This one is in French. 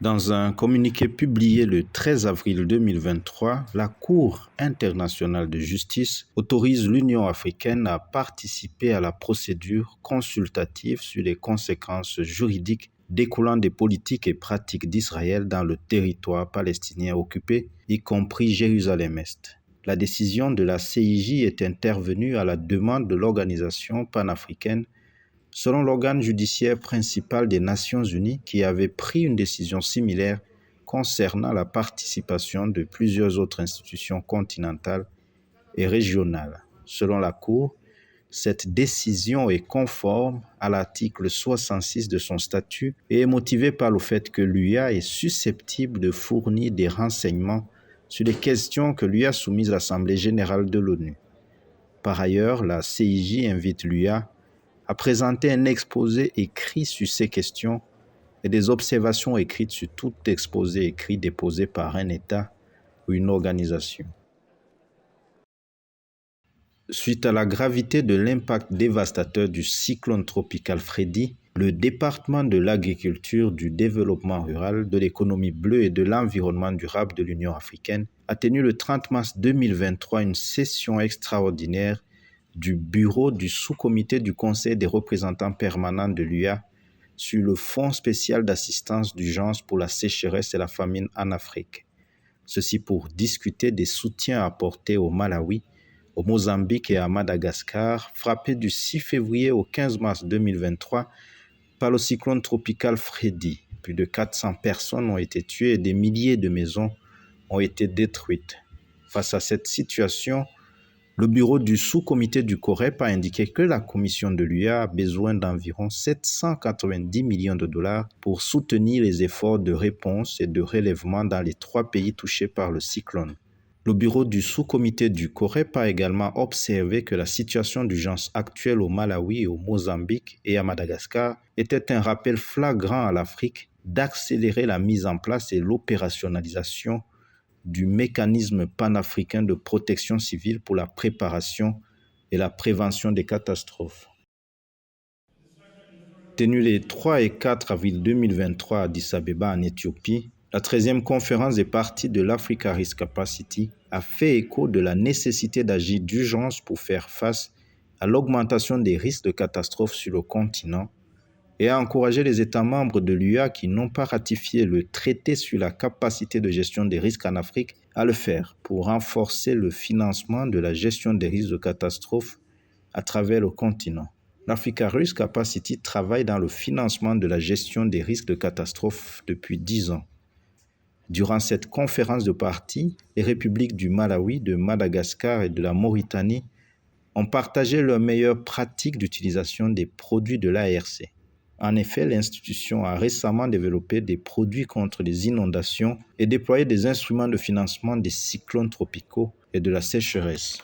Dans un communiqué publié le 13 avril 2023, la Cour internationale de justice autorise l'Union africaine à participer à la procédure consultative sur les conséquences juridiques découlant des politiques et pratiques d'Israël dans le territoire palestinien occupé, y compris Jérusalem-Est. La décision de la CIJ est intervenue à la demande de l'Organisation panafricaine, selon l'organe judiciaire principal des Nations Unies qui avait pris une décision similaire concernant la participation de plusieurs autres institutions continentales et régionales. Selon la Cour, cette décision est conforme à l'article 66 de son statut et est motivée par le fait que l'UA est susceptible de fournir des renseignements sur les questions que lui a soumises l'Assemblée générale de l'ONU. Par ailleurs, la CIJ invite l'UA à présenter un exposé écrit sur ces questions et des observations écrites sur tout exposé écrit déposé par un État ou une organisation. Suite à la gravité de l'impact dévastateur du cyclone tropical Freddy, le département de l'agriculture, du développement rural, de l'économie bleue et de l'environnement durable de l'Union africaine a tenu le 30 mars 2023 une session extraordinaire du bureau du sous-comité du Conseil des représentants permanents de l'UA sur le Fonds spécial d'assistance d'urgence pour la sécheresse et la famine en Afrique. Ceci pour discuter des soutiens apportés au Malawi, au Mozambique et à Madagascar, frappés du 6 février au 15 mars 2023 par le cyclone tropical Freddy. Plus de 400 personnes ont été tuées et des milliers de maisons ont été détruites. Face à cette situation, le bureau du sous-comité du COREP a indiqué que la commission de l'UA a besoin d'environ 790 millions de dollars pour soutenir les efforts de réponse et de relèvement dans les 3 pays touchés par le cyclone. Le bureau du sous-comité du COREP a également observé que la situation d'urgence actuelle au Malawi, au Mozambique et à Madagascar était un rappel flagrant à l'Afrique d'accélérer la mise en place et l'opérationnalisation du mécanisme panafricain de protection civile pour la préparation et la prévention des catastrophes. Tenue les 3 et 4 avril 2023 à Addis Abeba en Éthiopie, la 13e conférence des parties de l'Africa Risk Capacity a fait écho de la nécessité d'agir d'urgence pour faire face à l'augmentation des risques de catastrophes sur le continent et a encouragé les États membres de l'UA qui n'ont pas ratifié le traité sur la capacité de gestion des risques en Afrique à le faire pour renforcer le financement de la gestion des risques de catastrophes à travers le continent. L'Africa Risk Capacity travaille dans le financement de la gestion des risques de catastrophes depuis 10 ans. Durant cette conférence de parties, les républiques du Malawi, de Madagascar et de la Mauritanie ont partagé leurs meilleures pratiques d'utilisation des produits de l'ARC. En effet, l'institution a récemment développé des produits contre les inondations et déployé des instruments de financement des cyclones tropicaux et de la sécheresse.